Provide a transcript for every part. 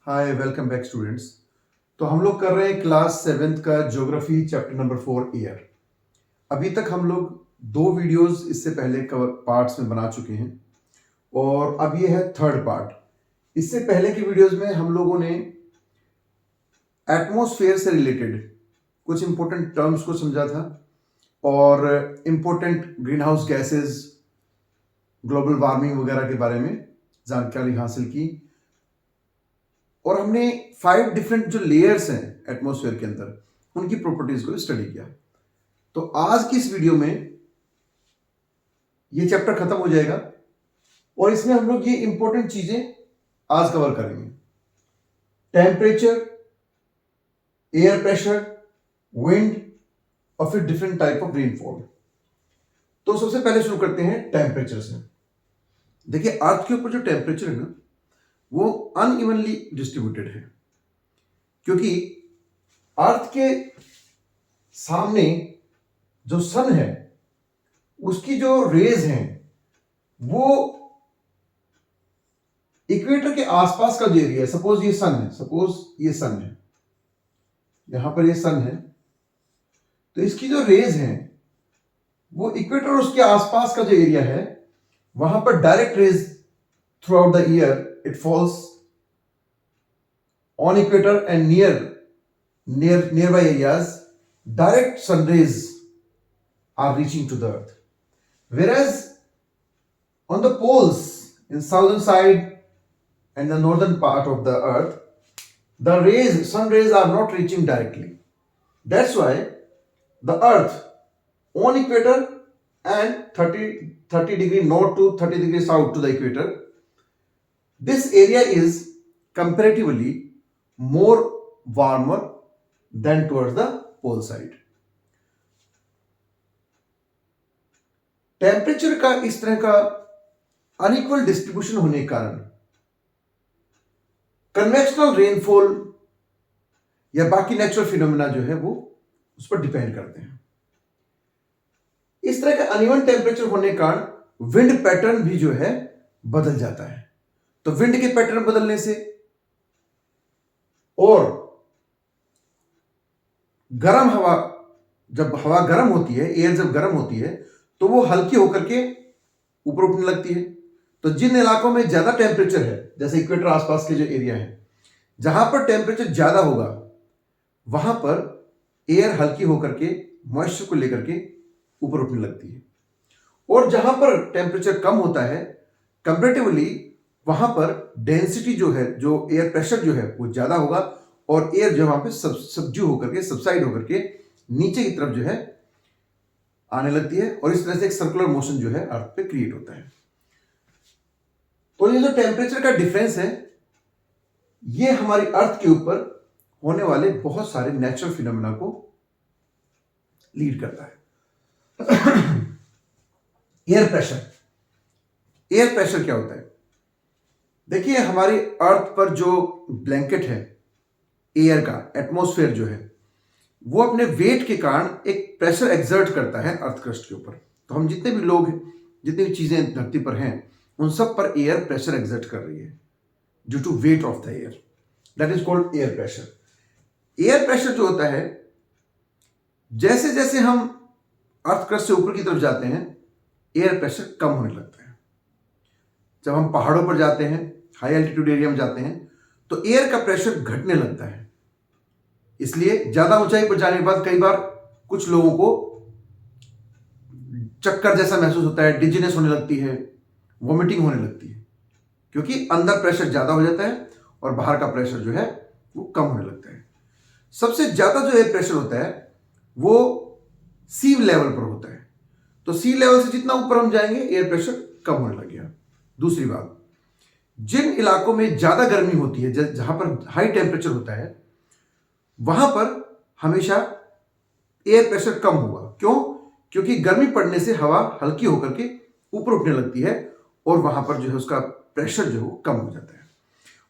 Hi welcome back students. तो हम लोग कर रहे हैं क्लास 7th का ज्योग्राफी चैप्टर नंबर 4 ईयर। अभी तक हम लोग दो वीडियोस इससे पहले कवर पार्ट्स में बना चुके हैं और अब ये है थर्ड पार्ट। इससे पहले की वीडियोस में हम लोगों ने एटमॉस्फेयर से रिलेटेड कुछ इंपॉर्टेंट टर्म्स को समझा था और important green house gases, global warming वगैरह के बारे में जानकारी हासिल की और हमने 5 डिफरेंट जो लेयर्स हैं एटमॉस्फेयर के अंदर उनकी प्रॉपर्टीज को स्टडी किया। तो आज की इस वीडियो में ये चैप्टर खत्म हो जाएगा और इसमें हम लोग ये इंपॉर्टेंट चीजें आज कवर करेंगे। टेम्परेचर, एयर प्रेशर, विंड और फिर डिफरेंट टाइप ऑफ रेनफॉल। तो सबसे पहले शुरू करते हैं टेम्परेचर से। देखिए, अर्थ के ऊपर जो टेम्परेचर है ना, वो अनइवनली डिस्ट्रीब्यूटेड है, क्योंकि अर्थ के सामने जो सन है उसकी जो रेज हैं वो इक्वेटर के आसपास का जो एरिया है, सपोज ये सन है, यहां पर ये सन है, तो इसकी जो रेज हैं वो इक्वेटर और उसके आसपास का जो एरिया है वहां पर direct rays through out the year it falls on equator and nearby areas. Direct sun rays are reaching to the earth, whereas on the poles in southern side and the northern part of the earth, the sun rays are not reaching directly. That's why the earth on equator and 30 degree north to 30 degree south to the equator, this area is comparatively more warmer than towards the pole side. Temperature का इस तरह का unequal distribution होने के कारण convectional rainfall या बाकी natural phenomena जो है वो उस पर डिपेंड करते हैं। इस तरह का अनइवन टेम्परेचर होने के कारण विंड पैटर्न भी जो है बदल जाता है। तो विंड के पैटर्न बदलने से और गर्म हवा, जब हवा गर्म होती है, एयर जब गर्म होती है तो वो हल्की होकर के ऊपर उठने लगती है। तो जिन इलाकों में ज्यादा टेम्परेचर है, जैसे इक्वेटर आसपास के जो एरिया है, जहां पर टेम्परेचर ज्यादा होगा वहां पर एयर हल्की होकर के मॉइस्चर को लेकर के ऊपर उठने लगती है। और जहां पर टेम्परेचर कम होता है कंपेरेटिवली, वहां पर डेंसिटी जो है, जो एयर प्रेशर जो है वो ज्यादा होगा और एयर जो वहां पे सबज्यू होकर के, सबसाइड होकर के नीचे की तरफ जो है आने लगती है और इस तरह से एक सर्कुलर मोशन जो है अर्थ पे क्रिएट होता है। तो ये जो टेम्परेचर का डिफरेंस है ये हमारी अर्थ के ऊपर होने वाले बहुत सारे नेचुरल फिनोमेना को लीड करता है। एयर प्रेशर क्या होता है? देखिए, हमारी अर्थ पर जो ब्लैंकेट है एयर का, एटमॉस्फेयर जो है, वो अपने वेट के कारण एक प्रेशर एक्सर्ट करता है अर्थ क्रस्ट के ऊपर। तो हम जितने भी लोग, जितनी भी चीजें धरती पर हैं, उन सब पर एयर प्रेशर एक्सर्ट कर रही है due to weight of the air. That is called air pressure. Air pressure जो होता है, जैसे जैसे हम अर्थ क्रस्ट से ऊपर की तरफ जाते हैं एयर प्रेशर कम होने लगता है। जब हम पहाड़ों पर जाते हैं, हाई एल्टीट्यूड एरिया में जाते हैं, तो एयर का प्रेशर घटने लगता है। इसलिए ज्यादा ऊंचाई पर जाने के बाद कई बार कुछ लोगों को चक्कर जैसा महसूस होता है, डिजीनेस होने लगती है, वॉमिटिंग होने लगती है, क्योंकि अंदर प्रेशर ज्यादा हो जाता है और बाहर का प्रेशर जो है वो कम होने लगता है। सबसे ज्यादा जो एयर प्रेशर होता है वो सी लेवल पर होता है। तो सी लेवल से जितना ऊपर हम जाएंगे एयर प्रेशर कम होने लग गया। दूसरी बात, जिन इलाकों में ज्यादा गर्मी होती है, जहां पर हाई टेम्परेचर होता है, वहां पर हमेशा एयर प्रेशर कम होगा। क्यों? क्योंकि गर्मी पड़ने से हवा हल्की होकर के ऊपर उठने लगती है और वहां पर जो है उसका प्रेशर जो है कम हो जाता है।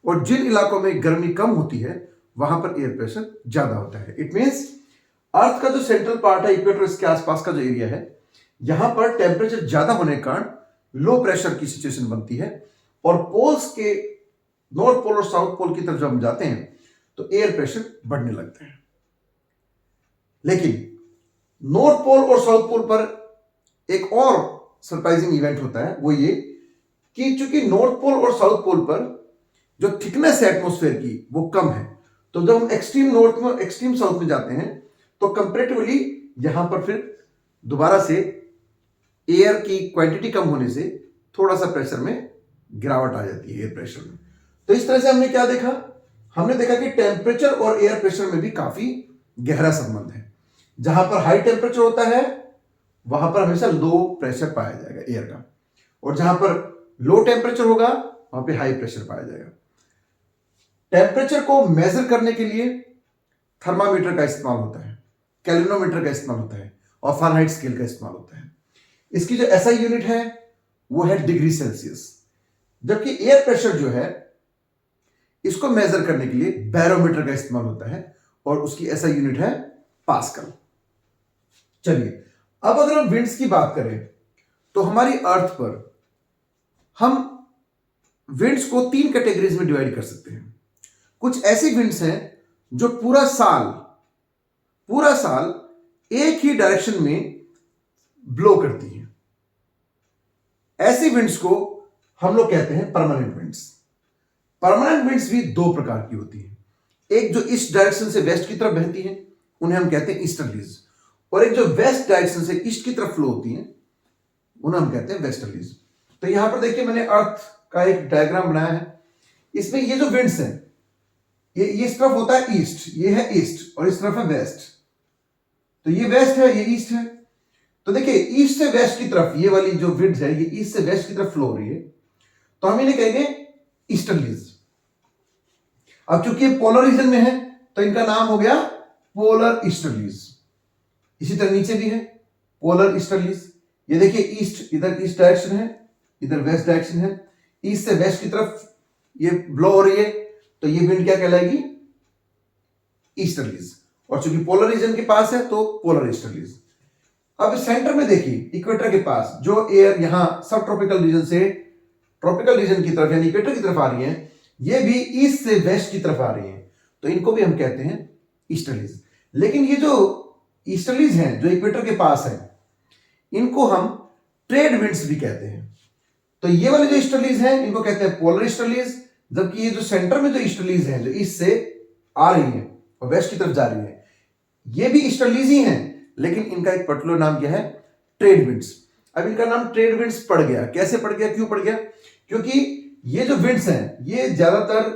और जिन इलाकों में गर्मी कम होती है वहां पर एयर प्रेशर ज्यादा होता है। इट मीन्स अर्थ का जो सेंट्रल पार्ट है, इक्वेटर इसके आसपास का जो एरिया है, यहां पर टेम्परेचर ज्यादा होने के कारण लो प्रेशर की सिचुएशन बनती है और पोल्स के नॉर्थ पोल और साउथ पोल की तरफ जब हम जाते हैं तो एयर प्रेशर बढ़ने लगता है। लेकिन नॉर्थ पोल और साउथ पोल पर एक और सरप्राइजिंग इवेंट होता है, वो ये कि चूंकि नॉर्थ पोल और साउथ पोल पर जो थिकनेस है एटमॉस्फेयर की वो कम है, तो जब हम एक्सट्रीम नॉर्थ में एक्सट्रीम साउथ में जाते हैं तो कंपेरेटिवली यहां पर फिर दोबारा से एयर की क्वांटिटी कम होने से थोड़ा सा प्रेशर में गिरावट आ जाती है, एयर प्रेशर में। तो इस तरह से हमने क्या देखा, हमने देखा कि टेम्परेचर और एयर प्रेशर में भी काफी गहरा संबंध है। जहां पर हाई टेम्परेचर होता है वहां पर हमेशा लो प्रेशर पाया जाएगा एयर का, और जहां पर लो टेम्परेचर होगा वहां पे हाई प्रेशर पाया जाएगा। टेम्परेचर को मेजर करने के लिए थर्मामीटर का इस्तेमाल होता है, कैलोरीमीटर का इस्तेमाल होता है और फारेनहाइट स्केल का इस्तेमाल होता है। इसकी जो एसआई यूनिट है वो है डिग्री सेल्सियस, जबकि एयर प्रेशर जो है इसको मेजर करने के लिए बैरोमीटर का इस्तेमाल होता है और उसकी एसआई यूनिट है पास्कल। चलिए अब अगर हम विंड्स की बात करें तो हमारी अर्थ पर हम विंड्स को 3 कैटेगरीज में डिवाइड कर सकते हैं। कुछ ऐसी विंड्स हैं जो पूरा साल एक ही डायरेक्शन में ब्लो करती हैं। ऐसी विंड्स को हम लोग कहते हैं परमानेंट विंड्स। परमानेंट विंड्स भी 2 प्रकार की होती हैं, एक जो ईस्ट डायरेक्शन से वेस्ट की तरफ बहती हैं उन्हें हम कहते हैं ईस्टर्लीज, और एक जो वेस्ट डायरेक्शन से ईस्ट की तरफ फ्लो होती हैं उन्हें हम कहते हैं वेस्टर्लीज। तो यहां पर देखिए मैंने अर्थ का एक डायग्राम बनाया है, इसमें ये जो विंड्स हैं ये इस तरफ होता है ईस्ट, ये है ईस्ट, और इस तरफ है वेस्ट। तो ये वेस्ट है, ये ईस्ट है। तो देखिए ईस्ट से वेस्ट की तरफ ये वाली जो विंड्स है ये ईस्ट से वेस्ट की तरफ फ्लो हो रही है, तो हम इन्हें कहेंगे ईस्टर्लीज। अब चूंकि ये पोलर रीजन में है तो इनका नाम हो गया पोलर ईस्टर्लीज। इसी तरह नीचे भी है पोलर ईस्टर्लीज। ये देखिए ईस्ट, इधर ईस्ट डायरेक्शन है, इधर वेस्ट डायरेक्शन है, ईस्ट से वेस्ट की तरफ ये ब्लो हो रही है, तो ये विंड क्या कहलाएगी, ईस्टर्लीज। और चूंकि पोलर रीजन के पास है तो पोलर ईस्टर्लीज। अब सेंटर में देखिए इक्वेटर के पास जो एयर यहां सब ट्रॉपिकल रीजन से ट्रॉपिकल रीजन की तरफ यानी इक्वेटर की तरफ आ रही है, ये भी ईस्ट से वेस्ट की तरफ आ रही है, तो इनको भी हम कहते हैं ईस्टर्लीज। लेकिन ये जो ईस्टर्लीज हैं जो इक्वेटर के पास है इनको हम ट्रेड विंड्स भी कहते हैं। तो ये वाले जो ईस्टर्लीज हैं इनको कहते हैं पोलर ईस्टर्लीज, जबकि ये जो सेंटर में जो ईस्टर्लीज हैं जो ईस्ट से आ रही हैं और वेस्ट की तरफ जा रही हैं ये भी ईस्टर्लीज ही हैं, लेकिन इनका एक पर्टिकुलर नाम क्या है, ट्रेड विंड्स। अब इनका नाम ट्रेड विंड्स पड़ गया, कैसे पड़ गया, क्यों पड़ गया, क्योंकि ये जो विंड्स हैं ये ज्यादातर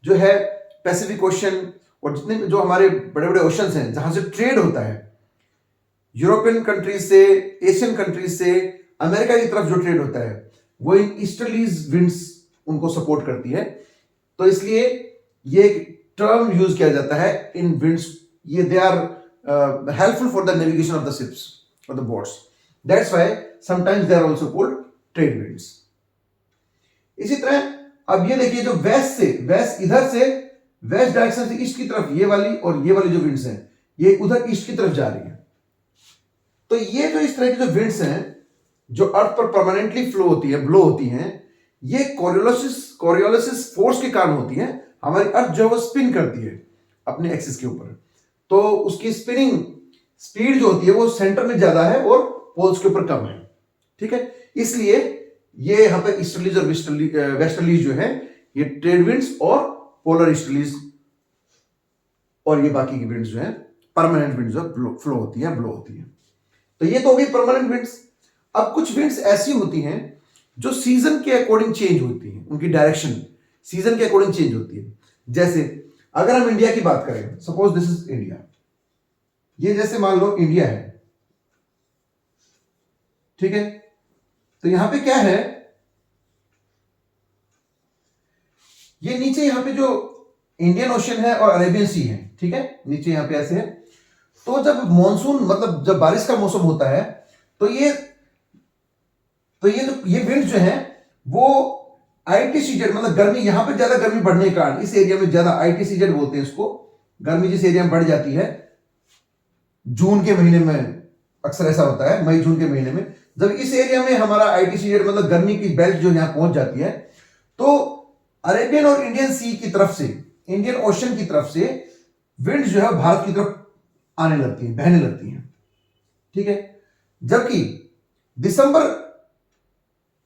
जो है पैसिफिक ओशन और जितने जो हमारे बड़े बड़े ओशंस हैं जहां से ट्रेड होता है, यूरोपियन कंट्रीज से, एशियन कंट्रीज से अमेरिका की तरफ जो ट्रेड होता है वो इन ईस्टर्लीज विंड्स उनको सपोर्ट करती है। तो इसलिए ये एक टर्म यूज किया जाता है इन विंड्स, ये they are helpful for the navigation of the ships और the boats, that's why sometimes they are also called trade winds. इसी तरह अब ये देखिए जो वेस्ट इधर से वेस्ट डायरेक्शन से ईस्ट की तरफ ये वाली जो विंड्स हैं ये उधर ईस्ट की तरफ जा रही है। तो ये जो इस तरह की जो विंड्स हैं जो अर्थ पर परमानेंटली फ्लो होती है, ब्लो होती हैं, ये कोरियोलिसिस फोर्स के कारण होती है। हमारी अर्थ जो है वो स्पिन करती है अपने एक्सिस के ऊपर, तो उसकी स्पिनिंग स्पीड जो होती है वो सेंटर में ज्यादा है और पोल्स के ऊपर कम है, ठीक है। इसलिए ये यहाँ पे ईस्टर्लीज और वेस्टर्लीज जो है ये ट्रेड विंड्स और पोलर ईस्टर्लीज और ये बाकी की विंड्स जो है परमानेंट विंड्स जो फ्लो होती है, ब्लो होती है। तो ये तो होगी परमानेंट विंड्स। अब कुछ विंड्स ऐसी होती हैं जो सीजन के अकॉर्डिंग चेंज होती हैं, उनकी डायरेक्शन सीजन के अकॉर्डिंग चेंज होती है। जैसे अगर हम इंडिया की बात करें, सपोज दिस इज इंडिया, ये जैसे मान लो इंडिया है, ठीक है। तो यहां पे क्या है, ये नीचे यहां पे जो इंडियन ओशन है और अरेबियन सी है, ठीक है, नीचे यहां पे ऐसे है। तो जब मॉनसून मतलब जब बारिश का मौसम होता है तो ये विंड जो है वो आईटीसीजेड मतलब गर्मी, यहां पे ज्यादा गर्मी बढ़ने के कारण इस एरिया में ज्यादा आईटीसीजेड बोलते हैं इसको, गर्मी जिस एरिया में बढ़ जाती है जून के महीने में, अक्सर ऐसा होता है मई जून के महीने में, जब इस एरिया में हमारा आईटीसीजेड मतलब गर्मी की बेल्ट जो यहां पहुंच जाती है तो अरेबियन और इंडियन सी की तरफ से, इंडियन ओशन की तरफ से विंड जो है भारत की तरफ आने लगती है, बहने लगती हैं, ठीक है। जबकि दिसंबर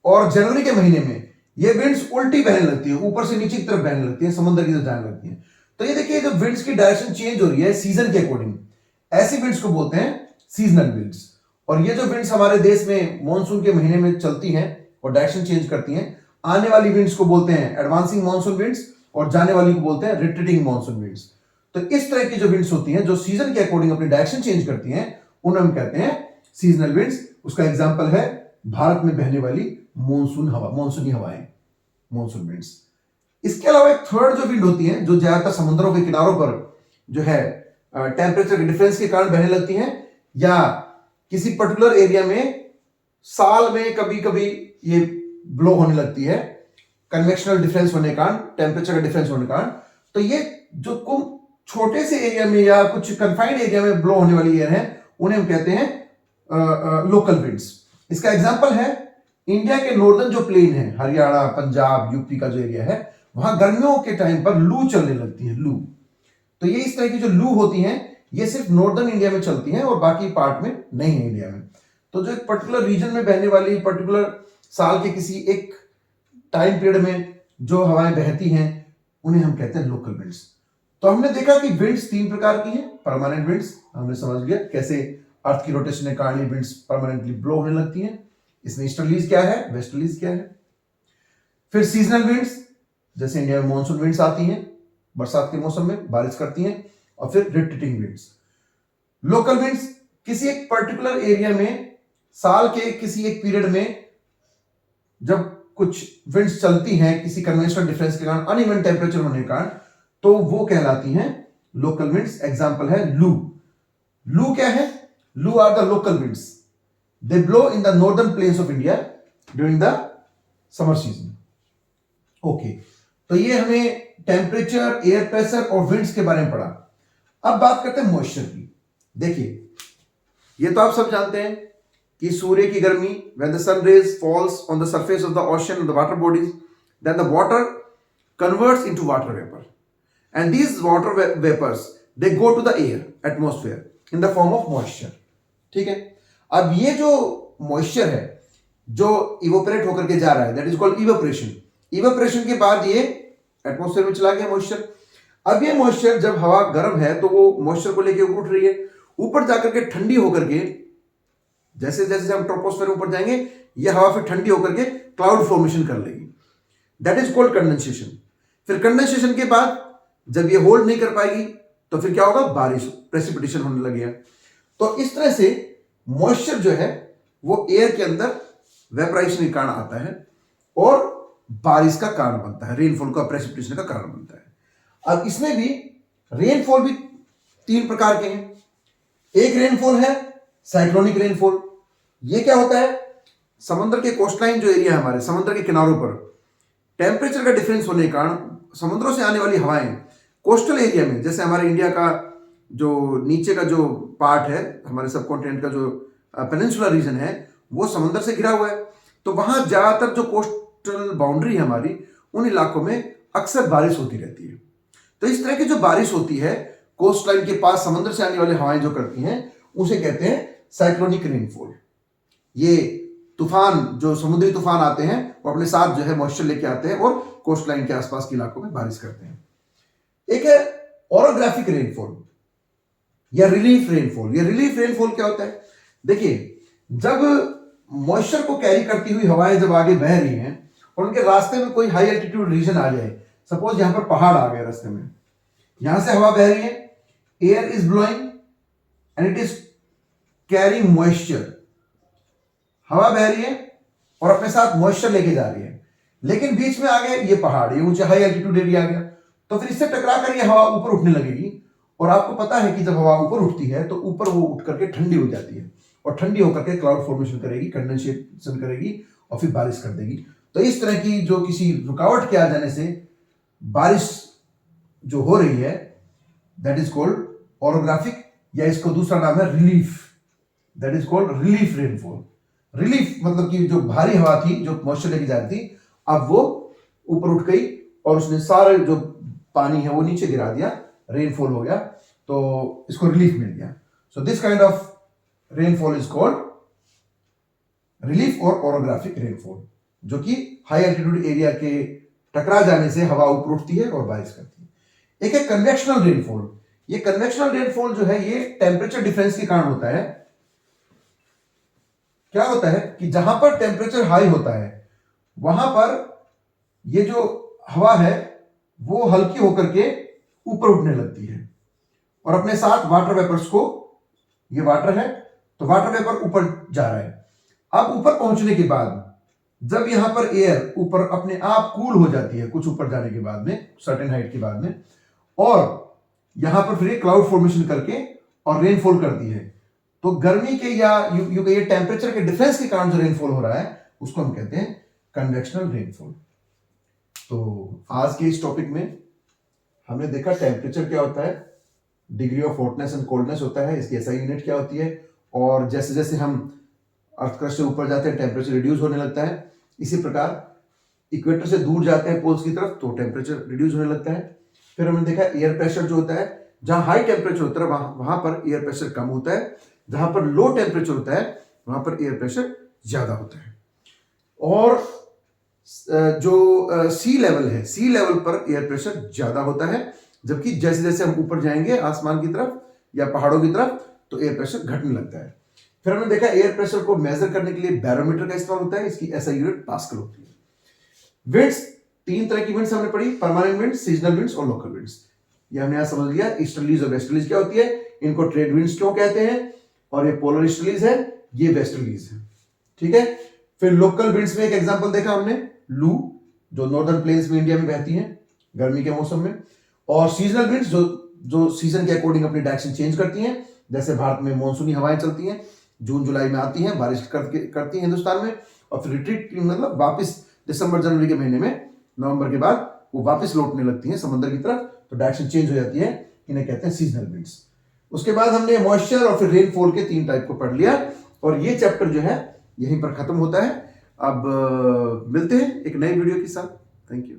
और जनवरी के महीने में ये विंड्स उल्टी बहने लगती है, ऊपर से नीचे की तरफ बहने लगती है, समुद्र की तरफ जाने लगती है। तो ये देखिए, जब विंड्स की डायरेक्शन चेंज हो रही है सीजन के अकॉर्डिंग, ऐसी विंड्स को बोलते हैं सीजनल विंड्स। और ये जो विंड्स हमारे देश में मॉनसून के महीने में चलती हैं और डायरेक्शन चेंज करती हैं, आने वाली विंड्स को बोलते हैं एडवांसिंग मॉनसून विंड्स और जाने वाली को बोलते हैं रिट्रीटिंग मॉनसून विंड्स। तो इस तरह की जो विंड्स होती हैं जो सीजन के अकॉर्डिंग अपनी डायरेक्शन चेंज करती हैं, उन्हें हम कहते हैं सीजनल विंड्स। उसका एग्जांपल है भारत में बहने वाली मॉनसूनी हवाएं, मॉनसून विंड्स। इसके अलावा एक थर्ड जो विंड होती है, जो ज्यादातर समुद्रों के किनारों पर जो है टेम्परेचर के डिफरेंस के कारण बहने लगती हैं, या किसी पर्टिकुलर एरिया में साल में कभी कभी ये ब्लो होने लगती है, कन्वेक्शनल डिफरेंस होने के कारण, टेम्परेचर का डिफरेंस होने के कारण। तो ये जो छोटे से एरिया में या कुछ कन्फाइंड एरिया में ब्लो होने वाली एयर है, उन्हें हम कहते हैं लोकल विंड्स। इसका एग्जांपल है इंडिया के नॉर्दर्न जो प्लेन है, हरियाणा, पंजाब, यूपी का जो एरिया है, वहां गर्मियों के टाइम पर लू चलने लगती है, लू। तो ये इस तरह की जो लू होती हैं, ये सिर्फ नॉर्दर्न इंडिया में चलती हैं और बाकी पार्ट में नहीं है इंडिया में। तो जो एक पर्टिकुलर रीजन में बहने वाली, पर्टिकुलर साल के किसी एक टाइम पीरियड में जो हवाएं बहती हैं, उन्हें हम कहते हैं लोकल विंड्स। तो हमने देखा कि विंड्स तीन प्रकार की हैं। परमानेंट विंड्स, हमने समझ लिया कैसे अर्थ की रोटेशन के कारण विंड्स परमानेंटली ब्लो होने लगती हैं। इसमें ईस्टर्लीज क्या है, वेस्टर्लीज क्या है। फिर सीजनल विंड्स, जैसे इंडिया में मॉनसून विंड्स आती हैं बरसात के मौसम में, बारिश करती हैं। और फिर रिट्रीटिंग विंड्स। लोकल विंड्स, किसी एक पर्टिकुलर एरिया में साल के किसी एक पीरियड में जब कुछ विंड्स चलती हैं किसी कन्वेंशनल डिफरेंस के कारण, अनइवन टेम्परेचर होने के कारण, तो वो कहलाती हैं लोकल विंड्स। एग्जांपल है लू। लू क्या है? Loo are the local winds, they blow in the northern plains of India during the summer season. Okay, तो ये हमें टेम्परेचर, एयर प्रेशर और विंड्स के बारे में पढ़ा। अब बात करते हैं मॉइस्चर की। देखिए, ये तो आप सब जानते हैं कि सूर्य की गर्मी, when the sun rays falls on the surface of the ocean and the water bodies, then the water converts into water vapor, and these water vapors they go to the air, atmosphere, in the form of moisture. ठीक है। अब ये जो moisture है जो evaporate होकर के जा रहा है, that is called evaporation. Evaporation के बाद ये एटमॉस्फेयर में चला गया मॉइस्चर। अब ये मॉइस्चर, जब हवा गर्म है तो वो मॉइस्चर को लेके ऊपर उठ रही है, ऊपर जाकर के ठंडी होकर के, जैसे जैसे हम ट्रोपोस्फेयर ऊपर जाएंगे, ये हवा फिर ठंडी होकर के क्लाउड फॉर्मेशन कर लेगी, दैट इज कॉल्ड कंडेंसेशन। फिर कंडेंसेशन के बाद जब ये होल्ड नहीं कर पाएगी तो फिर क्या होगा? बारिश, प्रेसिपिटेशन होने लगेगा। तो इस तरह से मॉइस्चर जो है वो एयर के अंदर वेपराइजेशन के कारण आता है और बारिश का कारण बनता है, रेनफॉल का, प्रेसिपिटेशन का कारण बनता है। अब इसमें भी रेनफॉल भी तीन प्रकार के हैं। एक रेनफॉल है साइक्लोनिक रेनफॉल। ये क्या होता है? समुद्र के कोस्टलाइन जो एरिया है, हमारे समुद्र के किनारों पर टेम्परेचर का डिफरेंस होने के कारण समुद्रों से आने वाली हवाएं कोस्टल एरिया में, जैसे हमारे इंडिया का जो नीचे का जो पार्ट है, हमारे सब कॉन्टिनेंट का जो पेनिनसुलर रीजन है, वो समुद्र से घिरा हुआ है। तो वहां ज्यादातर जो कोस्टल बाउंड्री है हमारी, उन इलाकों में अक्सर बारिश होती रहती है। तो इस तरह की जो बारिश होती है कोस्ट लाइन के पास, समुद्र से आने वाली हवाएं जो करती हैं, उसे कहते हैं साइक्लोनिक रेनफॉल। ये तूफान, जो समुद्री तूफान आते हैं, वो अपने साथ जो है मॉइस्चर लेके आते हैं और कोस्ट लाइन के आसपास के इलाकों में बारिश करते हैं। एक है ओरोग्राफिक रेनफॉल या रिलीफ रेनफॉल। ये रिलीफ रेनफॉल क्या होता है? देखिए, जब मॉइस्चर को कैरी करती हुई हवाएं जब आगे बह रही हैं और उनके रास्ते में कोई हाई एल्टीट्यूड रीजन आ जाए, सपोज यहां पर पहाड़ आ गए रास्ते में, यहां से हवा बह रही है, air is blowing and it is carrying moisture. हवा बह रही है और अपने साथ मॉइस्चर लेके जा रही है, लेकिन बीच में आ गए ये पहाड़, ये ऊंचे हाई एल्टीट्यूड एरिया आ गया, तो फिर इससे टकरा कर ये हवा ऊपर उठने लगेगी। और आपको पता है कि जब हवा ऊपर उठती है तो ऊपर वो उठ करके ठंडी हो जाती है और ठंडी होकर के क्लाउड फॉर्मेशन करेगी, कंडेंसेशन करेगी और फिर बारिश कर देगी। तो इस तरह की जो किसी रुकावट के आ जाने से बारिश जो हो रही है, दैट इज कॉल्ड ओरोग्राफिक, या इसको दूसरा नाम है relief, that is called relief rainfall. Relief मतलब कि जो भारी हवा थी, जो मॉइस्चर लेके जा रही थी, अब वो ऊपर उठ गई और उसने सारे जो पानी है वो नीचे गिरा दिया, रेनफॉल हो गया, तो इसको रिलीफ मिल गया। So this kind of rainfall is called relief और ओरोग्राफिक रेनफॉल, जो कि हाई एल्टीट्यूड एरिया के टकरा जाने से हवा ऊपर उठती है और बारिश करती है। एक है कन्वेक्शनल रेनफॉल। ये कन्वेक्शनल रेनफॉल जो है ये टेम्परेचर डिफरेंस के कारण होता है। क्या होता है कि जहां पर टेम्परेचर हाई होता है वहां पर ये जो हवा है वो हल्की होकर के ऊपर उठने लगती है और अपने साथ वाटर वेपर्स को, ये वाटर है तो वाटर वेपर ऊपर जा रहा है। अब ऊपर पहुंचने के बाद जब यहां पर एयर ऊपर अपने आप कूल हो जाती है कुछ ऊपर जाने के बाद में, सर्टेन हाइट के बाद में, और यहां पर फिर क्लाउड फॉर्मेशन करके और रेनफॉल करती है, तो गर्मी के या ये टेम्परेचर के डिफरेंस के कारण जो रेनफॉल हो रहा है उसको हम कहते हैं कन्वेक्शनल रेनफॉल। तो आज के इस टॉपिक में हमने देखा टेम्परेचर क्या होता है, degree of hotness and coldness होता है, इसकी एसआई यूनिट क्या होती है, और जैसे जैसे हम अर्थ क्रस्ट से ऊपर जाते हैं टेम्परेचर रिड्यूस होने लगता है। इसी प्रकार इक्वेटर से दूर जाते हैं पोल्स की तरफ तो टेम्परेचर रिड्यूस होने लगता है। फिर हमने देखा एयर प्रेशर जो होता है, जहां हाई टेम्परेचर होता है वहां पर एयर प्रेशर कम होता है, जहां पर लो टेम्परेचर होता है वहां पर एयर प्रेशर ज्यादा होता है। और जो सी लेवल है, सी लेवल पर एयर प्रेशर ज्यादा होता है, जबकि जैसे जैसे हम ऊपर जाएंगे आसमान की तरफ या पहाड़ों की तरफ तो एयर प्रेशर घटने लगता है। फिर हमने देखा एयर प्रेशर को मेजर करने के लिए बैरोमीटर का इस्तेमाल होता है, इसकी एसआई यूनिट पास्कल होती है। विंड्स, तीन तरह की विंड्स हमने पढ़ी, परमानेंट विंड्स, सीजनल विंड्स और लोकल विंड्स। ये हमने यहां समझ लिया ईस्टर्लीज और वेस्टर्लीज क्या होती है, इनको ट्रेड विंड्स क्यों कहते हैं, और ये पोलर ईस्टर्लीज है, ये वेस्टर्लीज है। ठीक है। फिर लोकल विंड्स में एक एग्जांपल देखा हमने, लू जो नॉर्दर्न प्लेन्स में इंडिया में बहती है गर्मी के मौसम में, और सीजनल विंड्स जो सीजन के अकॉर्डिंग अपनी डायरेक्शन चेंज करती हैं, जैसे भारत में मानसूनी हवाएं चलती हैं, जून जुलाई में आती हैं, बारिश करती हैं हिंदुस्तान में, और फिर रिट्रीट मतलब वापस दिसंबर जनवरी के महीने में, नवंबर के बाद वो वापस लौटने लगती हैं समंदर की तरफ, तो डायरेक्शन चेंज हो जाती है, इन्हें कहते हैं सीजनल विंड्स। उसके बाद हमने मॉइस्चर और फिर रेनफॉल के तीन टाइप को पढ़ लिया, और ये चैप्टर जो है यहीं पर खत्म होता है। अब मिलते हैं एक नई वीडियो के साथ। Thank you.